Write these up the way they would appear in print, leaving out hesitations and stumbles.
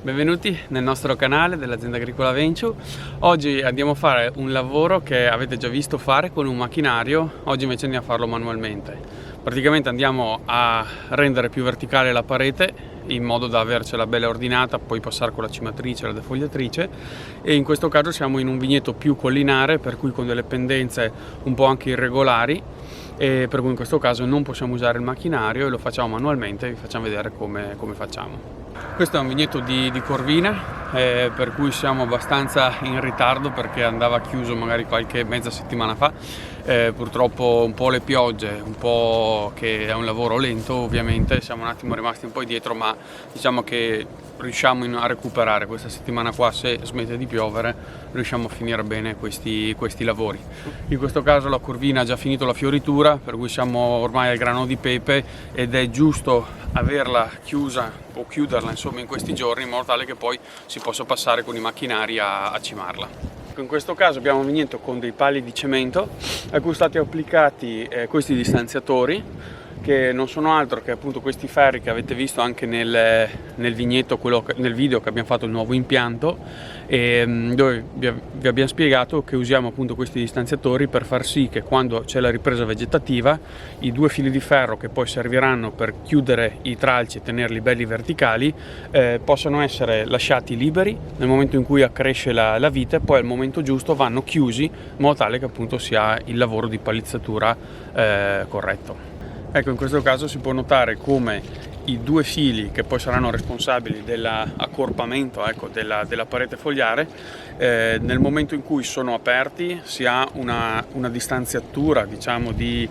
Benvenuti nel nostro canale dell'azienda agricola Venture. Oggi andiamo a fare un lavoro che avete già visto fare con un macchinario, oggi invece andiamo a farlo manualmente. Praticamente andiamo a rendere più verticale la parete in modo da avercela bella ordinata, poi passare con la cimatrice e la defogliatrice, e in questo caso siamo in un vigneto più collinare, per cui con delle pendenze un po' anche irregolari, e per cui in questo caso non possiamo usare il macchinario e lo facciamo manualmente e vi facciamo vedere come facciamo. Questo è un vigneto di corvina, per cui siamo abbastanza in ritardo perché andava chiuso magari qualche mezza settimana fa. Purtroppo un po' le piogge, un po' che è un lavoro lento, ovviamente siamo un attimo rimasti un po' indietro, ma diciamo che riusciamo a recuperare questa settimana qua. Se smette di piovere riusciamo a finire bene questi lavori. In questo caso la corvina ha già finito la fioritura, per cui siamo ormai al grano di pepe ed è giusto averla chiusa o chiuderla insomma in questi giorni, in modo tale che poi si possa passare con i macchinari a cimarla. In questo caso abbiamo un vigneto con dei pali di cemento a cui sono stati applicati questi distanziatori, che non sono altro che appunto questi ferri che avete visto anche nel vigneto, nel video che abbiamo fatto, il nuovo impianto, dove vi abbiamo spiegato che usiamo appunto questi distanziatori per far sì che quando c'è la ripresa vegetativa i due fili di ferro che poi serviranno per chiudere i tralci e tenerli belli verticali possano essere lasciati liberi nel momento in cui accresce la vite, e poi al momento giusto vanno chiusi in modo tale che appunto si ha il lavoro di palizzatura corretto. Ecco, in questo caso si può notare come i due fili che poi saranno responsabili dell'accorpamento della parete fogliare, nel momento in cui sono aperti si ha una distanziatura diciamo di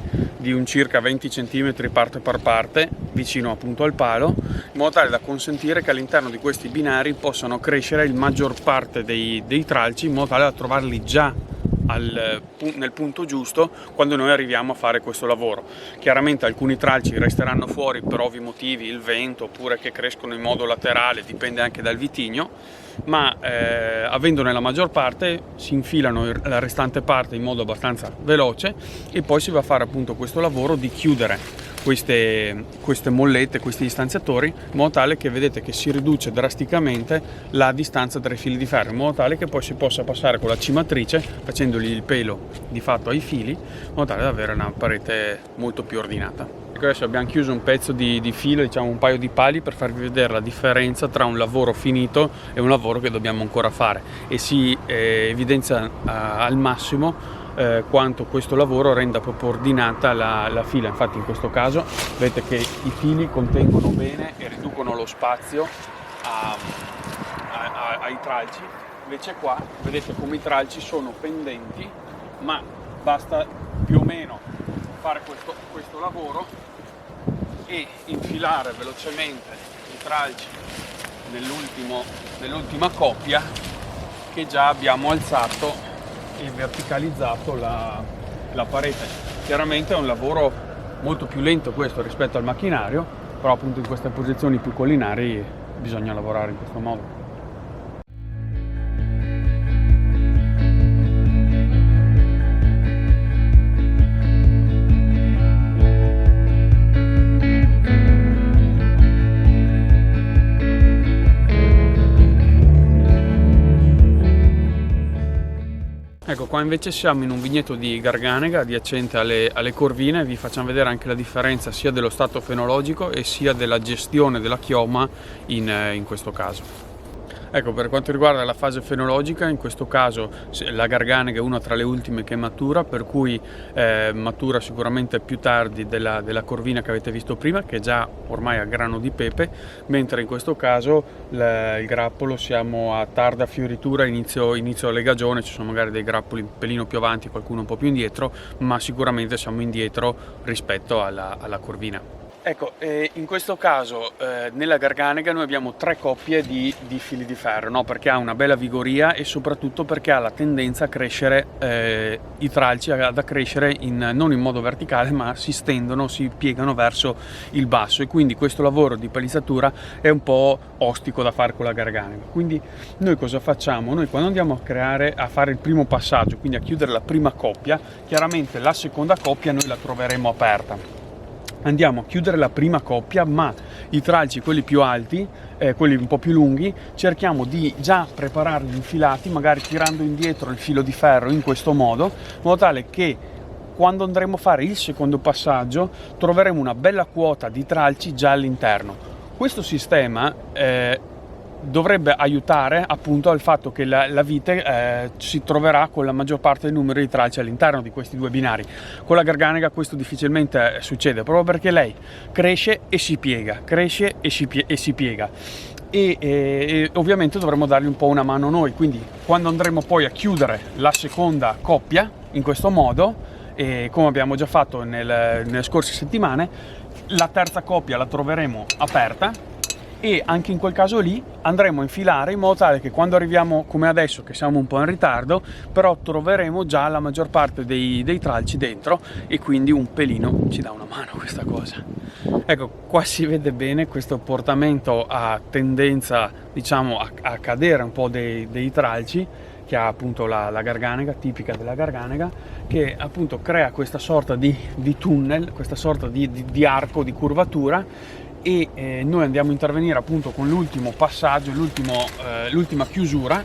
un circa 20 cm parte per parte vicino appunto al palo, in modo tale da consentire che all'interno di questi binari possano crescere il maggior parte dei tralci, in modo tale da trovarli già nel punto giusto quando noi arriviamo a fare questo lavoro. Chiaramente alcuni tralci resteranno fuori per ovvi motivi, il vento, oppure che crescono in modo laterale, dipende anche dal vitigno, ma avendone la maggior parte si infilano la restante parte in modo abbastanza veloce e poi si va a fare appunto questo lavoro di chiudere queste mollette, questi distanziatori, in modo tale che vedete che si riduce drasticamente la distanza tra i fili di ferro, in modo tale che poi si possa passare con la cimatrice facendogli il pelo di fatto ai fili, in modo tale da avere una parete molto più ordinata. Adesso abbiamo chiuso un pezzo di filo, diciamo un paio di pali, per farvi vedere la differenza tra un lavoro finito e un lavoro che dobbiamo ancora fare, e si evidenzia al massimo quanto questo lavoro renda proprio ordinata la fila. Infatti in questo caso vedete che i fili contengono bene e riducono lo spazio ai tralci, invece qua vedete come i tralci sono pendenti, ma basta più o meno fare questo lavoro e infilare velocemente i tralci nell'ultima coppia, che già abbiamo alzato e verticalizzato la parete. Chiaramente è un lavoro molto più lento questo rispetto al macchinario, però appunto in queste posizioni più collinari bisogna lavorare in questo modo. Ecco, qua invece siamo in un vigneto di Garganega adiacente alle corvine. Vi facciamo vedere anche la differenza sia dello stato fenologico e sia della gestione della chioma in questo caso. Ecco, per quanto riguarda la fase fenologica, in questo caso la Garganega è una tra le ultime che matura, per cui matura sicuramente più tardi della corvina che avete visto prima, che è già ormai a grano di pepe, mentre in questo caso il grappolo siamo a tarda fioritura, inizio legagione. Ci sono magari dei grappoli un pelino più avanti, qualcuno un po' più indietro, ma sicuramente siamo indietro rispetto alla corvina. Ecco, in questo caso nella Garganega noi abbiamo 3 coppie di fili di ferro, no? Perché ha una bella vigoria e soprattutto perché ha la tendenza a crescere, i tralci ad crescere non in modo verticale, ma si stendono, si piegano verso il basso, e quindi questo lavoro di palizzatura è un po' ostico da fare con la Garganega. Quindi noi cosa facciamo? Noi quando andiamo a fare il primo passaggio, quindi a chiudere la prima coppia, chiaramente la seconda coppia noi la troveremo aperta. andiamo a chiudere la prima coppia, ma i tralci, quelli più alti, quelli un po' più lunghi, cerchiamo di già prepararli infilati, magari tirando indietro il filo di ferro in questo modo, in modo tale che quando andremo a fare il secondo passaggio troveremo una bella quota di tralci già all'interno. Questo sistema dovrebbe aiutare appunto al fatto che la vite si troverà con la maggior parte del numero di tralci all'interno di questi due binari. Con la garganega questo difficilmente succede, proprio perché lei cresce e si piega, cresce e si piega. E ovviamente dovremo dargli un po' una mano noi, quindi quando andremo poi a chiudere la seconda coppia in questo modo, come abbiamo già fatto nelle scorse settimane, la terza coppia la troveremo aperta e anche in quel caso lì andremo a infilare in modo tale che quando arriviamo come adesso, che siamo un po' in ritardo, però troveremo già la maggior parte dei tralci dentro e quindi un pelino ci dà una mano questa cosa. Ecco, qua si vede bene questo portamento ha tendenza, diciamo, a cadere un po' dei tralci, che ha appunto la garganega, tipica della garganega, che appunto crea questa sorta di tunnel, questa sorta di arco, di curvatura, e noi andiamo a intervenire appunto con l'ultimo passaggio, l'ultima chiusura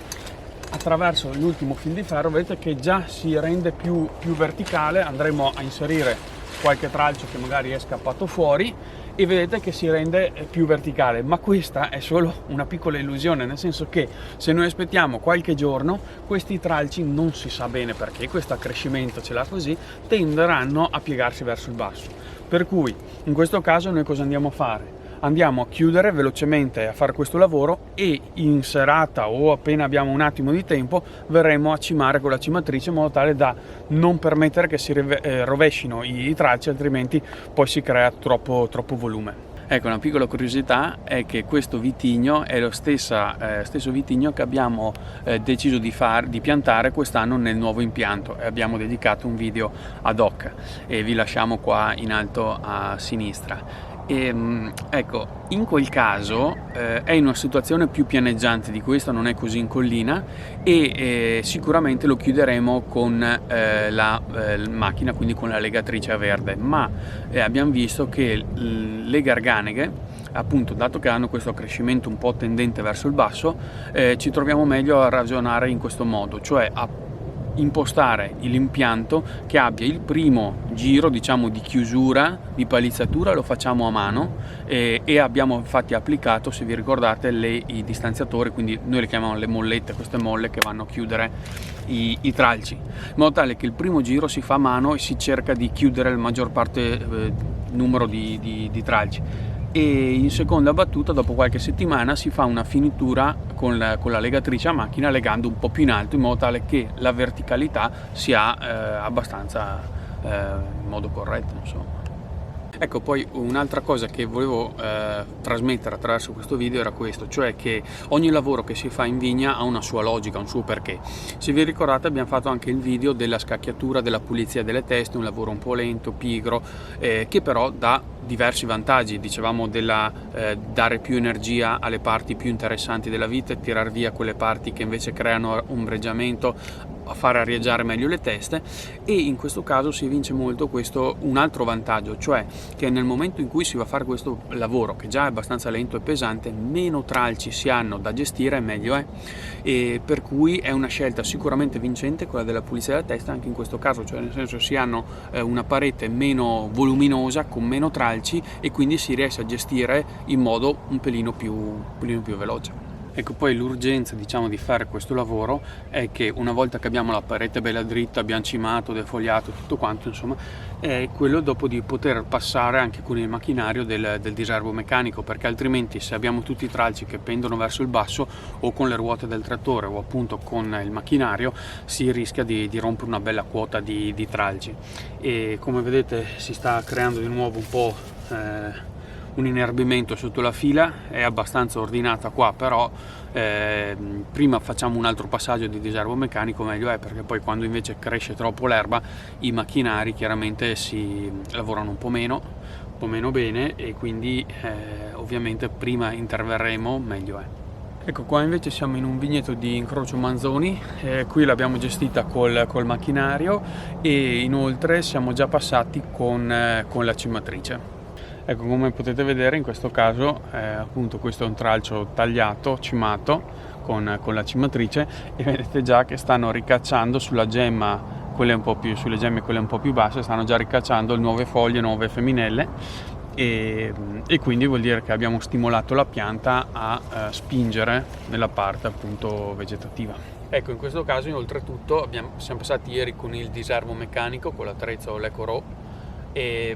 attraverso l'ultimo fil di ferro. Vedete che già si rende più verticale, andremo a inserire qualche tralcio che magari è scappato fuori e vedete che si rende più verticale, ma questa è solo una piccola illusione, nel senso che se noi aspettiamo qualche giorno questi tralci, non si sa bene perché, questo accrescimento ce l'ha così, tenderanno a piegarsi verso il basso. Per cui in questo caso noi cosa andiamo a fare? Andiamo a chiudere velocemente a fare questo lavoro e in serata o appena abbiamo un attimo di tempo verremo a cimare con la cimatrice in modo tale da non permettere che si rovescino i tralci, altrimenti poi si crea troppo volume. Ecco, una piccola curiosità è che questo vitigno è lo stesso vitigno che abbiamo deciso di piantare quest'anno nel nuovo impianto e abbiamo dedicato un video ad hoc e vi lasciamo qua in alto a sinistra. Ecco, in quel caso è in una situazione più pianeggiante di questa, non è così in collina e sicuramente lo chiuderemo con la macchina, quindi con la legatrice a verde, ma abbiamo visto che le garganeghe, appunto, dato che hanno questo crescimento un po' tendente verso il basso, ci troviamo meglio a ragionare in questo modo, cioè a impostare l'impianto che abbia il primo giro, diciamo, di chiusura, di palizzatura, lo facciamo a mano e abbiamo infatti applicato, se vi ricordate, i distanziatori, quindi noi le chiamiamo le mollette, queste molle che vanno a chiudere i tralci, in modo tale che il primo giro si fa a mano e si cerca di chiudere la maggior parte numero di tralci. E in seconda battuta, dopo qualche settimana, si fa una finitura con la legatrice a macchina, legando un po' più in alto in modo tale che la verticalità sia abbastanza in modo corretto, insomma. Ecco, poi un'altra cosa che volevo trasmettere attraverso questo video era questo, cioè che ogni lavoro che si fa in vigna ha una sua logica, un suo perché. Se vi ricordate abbiamo fatto anche il video della scacchiatura, della pulizia delle teste, un lavoro un po' lento, pigro, che però dà diversi vantaggi. Dicevamo dare più energia alle parti più interessanti della vite, tirar via quelle parti che invece creano ombreggiamento, a fare arieggiare meglio le teste, e in questo caso si evince molto un altro vantaggio, cioè che nel momento in cui si va a fare questo lavoro, che già è abbastanza lento e pesante, meno tralci si hanno da gestire meglio è, e per cui è una scelta sicuramente vincente quella della pulizia della testa anche in questo caso, cioè nel senso si hanno una parete meno voluminosa con meno tralci e quindi si riesce a gestire in modo un pelino più veloce. Ecco, poi l'urgenza, diciamo, di fare questo lavoro è che una volta che abbiamo la parete bella dritta, abbiamo cimato, defogliato, tutto quanto, insomma, è quello dopo di poter passare anche con il macchinario del diserbo meccanico, perché altrimenti se abbiamo tutti i tralci che pendono verso il basso o con le ruote del trattore o appunto con il macchinario si rischia di rompere una bella quota di tralci. E come vedete si sta creando di nuovo un po' un inerbimento sotto la fila, è abbastanza ordinata qua, però prima facciamo un altro passaggio di diserbo meccanico meglio è, perché poi quando invece cresce troppo l'erba i macchinari chiaramente si lavorano un po' meno bene e quindi ovviamente prima interverremo meglio è. Ecco, qua invece siamo in un vigneto di incrocio Manzoni, qui l'abbiamo gestita col macchinario e inoltre siamo già passati con la cimatrice. Ecco, come potete vedere in questo caso appunto questo è un tralcio tagliato, cimato con la cimatrice, e vedete già che stanno ricacciando sulla gemma, sulle gemme quelle un po' più basse, stanno già ricacciando nuove foglie, nuove femminelle, e quindi vuol dire che abbiamo stimolato la pianta a spingere nella parte appunto vegetativa. Ecco, in questo caso oltretutto siamo passati ieri con il diserbo meccanico con l'attrezzo Lecoro, e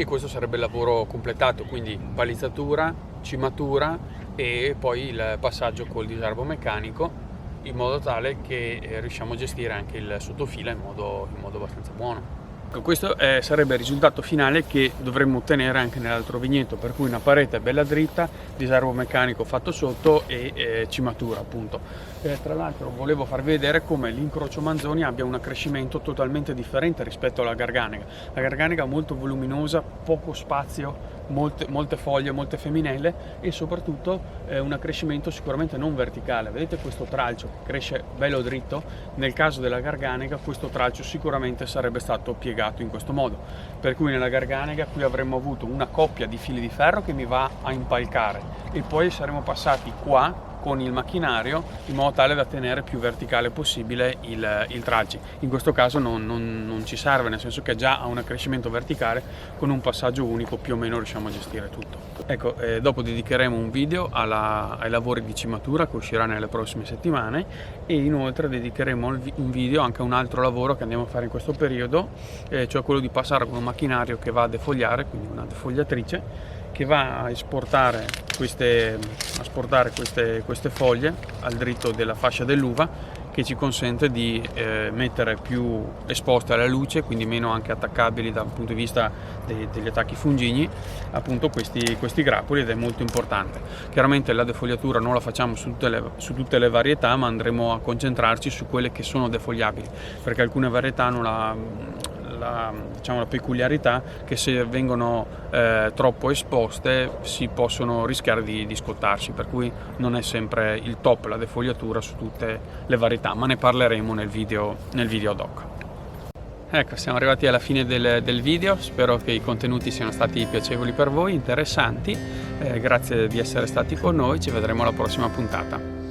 questo sarebbe il lavoro completato, quindi balizzatura, cimatura e poi il passaggio col diserbo meccanico, in modo tale che riusciamo a gestire anche il sottofila in modo abbastanza buono. Questo sarebbe il risultato finale che dovremmo ottenere anche nell'altro vigneto, per cui una parete bella dritta, diserbo meccanico fatto sotto e cimatura appunto. Tra l'altro volevo farvi vedere come l'incrocio Manzoni abbia un accrescimento totalmente differente rispetto alla Garganega. La Garganega è molto voluminosa, poco spazio, molte foglie, molte femminelle, e soprattutto un accrescimento sicuramente non verticale. Vedete questo tralcio che cresce bello dritto? Nel caso della Garganega questo tralcio sicuramente sarebbe stato piegato in questo modo, per cui nella Garganega qui avremmo avuto una coppia di fili di ferro che mi va a impalcare, e poi saremmo passati qua con il macchinario in modo tale da tenere più verticale possibile il tralci. In questo caso non ci serve, nel senso che già ha un accrescimento verticale, con un passaggio unico più o meno riusciamo a gestire tutto. Ecco, dopo dedicheremo un video ai lavori di cimatura che uscirà nelle prossime settimane, e inoltre dedicheremo un video anche a un altro lavoro che andiamo a fare in questo periodo, cioè quello di passare con un macchinario che va a defogliare, quindi una defogliatrice che va a esportare queste foglie al dritto della fascia dell'uva, che ci consente di mettere più esposte alla luce, quindi meno anche attaccabili dal punto di vista degli attacchi fungigni, appunto questi grappoli, ed è molto importante. Chiaramente la defogliatura non la facciamo su tutte le varietà, ma andremo a concentrarci su quelle che sono defogliabili, perché alcune varietà hanno la peculiarità che se vengono troppo esposte si possono rischiare di scottarsi, per cui non è sempre il top la defogliatura su tutte le varietà, ma ne parleremo nel video doc. Ecco, siamo arrivati alla fine del video, spero che i contenuti siano stati piacevoli per voi, interessanti, grazie di essere stati con noi, ci vedremo alla prossima puntata.